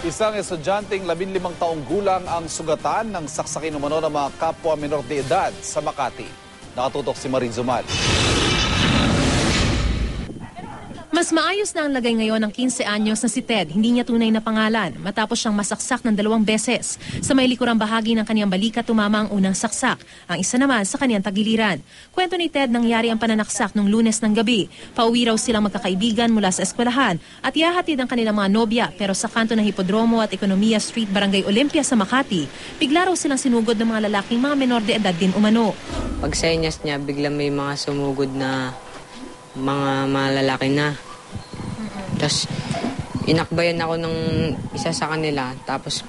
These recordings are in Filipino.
Isang estudyanteng 15 taong gulang ang sugatan ng saksakin umano ng mga kapwa menor de edad sa Makati. Nakatutok si Marin Zumal. Mas maayos na ang lagay ngayon ng 15 anyos na si Ted, hindi niya tunay na pangalan, matapos siyang masaksak ng 2 beses. Sa may likurang bahagi ng kaniyang balikat tumama ang unang saksak, ang isa naman sa kaniyang tagiliran. Kwento ni Ted, nangyari ang pananaksak nung Lunes ng gabi. Pauwi raw silang magkakaibigan mula sa eskwelahan at ihahatid ang kanilang mga nobya, pero sa kanto ng Hipodromo at Economia Street, Barangay Olympia sa Makati, bigla raw silang sinugod ng mga lalaking mga menor de edad din umano. Pag senyas niya, bigla may mga sumugod na mga lalaki na. Tapos, inakbayan ako ng isa sa kanila. Tapos,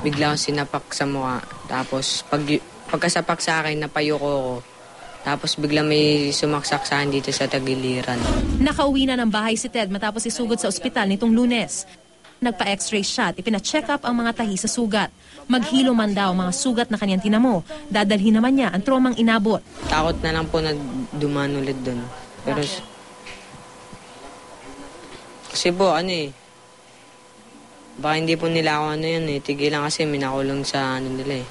bigla akong sinapak sa mukha. Tapos, pagkasapak sa akin, napayuko ko. Tapos, bigla may sumaksak sa akin dito sa tagiliran. Nakauwi na ng bahay si Ted matapos isugod sa ospital nitong Lunes. Nagpa-x-ray siya at ipina-check up ang mga tahi sa sugat. Maghilo man daw ang mga sugat na kanyang tinamo. Dadalhin naman niya ang traumang inabot. Takot na lang po na dumaan ulit doon. Pero, kasi po, baka hindi po nila ako tigilan kasi minakulong sa nila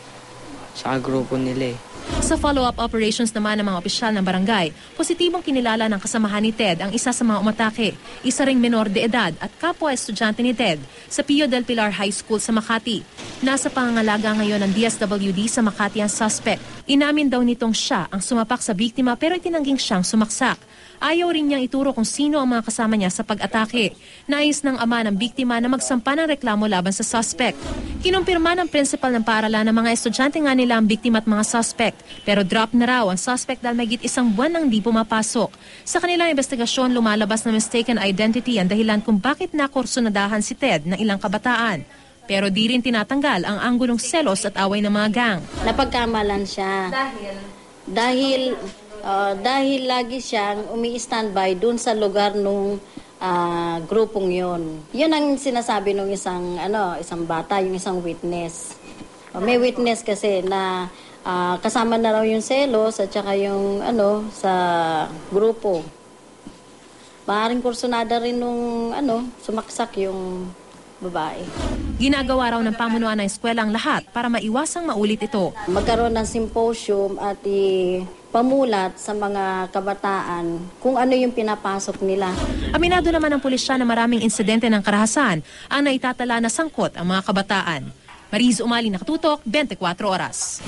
sa grupo nila Sa follow-up operations naman ng mga opisyal ng barangay, positibong kinilala ng kasamahan ni Ted ang isa sa mga umatake, isa ring menor de edad at kapwa estudyante ni Ted sa Pio del Pilar High School sa Makati. Nasa pangangalaga ngayon ng DSWD sa Makati ang suspect. Inamin daw nitong siya ang sumapak sa biktima pero itinangging siyang sumaksak. Ayaw rin niyang ituro kung sino ang mga kasama niya sa pag-atake. Nais ng ama ng biktima na magsampa ng reklamo laban sa suspect. Kinumpirma ng principal ng paaralan ng mga estudyante nga nila ang biktima at mga suspect. Pero drop na raw ang suspect dahil mahigit 1 buwan nang di pumapasok. Sa kanilang investigasyon, lumalabas na mistaken identity ang dahilan kung bakit nakursunadahan si Ted ng ilang kabataan. Pero di rin tinatanggal ang anggulong selos at away ng mga gang. Napagkamalan siya. Dahil lagi siyang umi-standby dun sa lugar nung grupong yon. Yun ang sinasabi nung isang bata, yung isang witness. May witness kasi na kasama na raw yung selos at saka yung sa grupo. Maaaring kursunada rin nung sumaksak yung babae. Ginagawa raw ng pamunuan ng eskwela ang lahat para maiwasang maulit ito. Magkaroon ng symposium at pamulat sa mga kabataan kung ano yung pinapasok nila. Aminado naman ang pulisya na maraming insidente ng karahasan ang naitatala na sangkot ang mga kabataan. Mariz Umali, nakatutok, 24 Oras.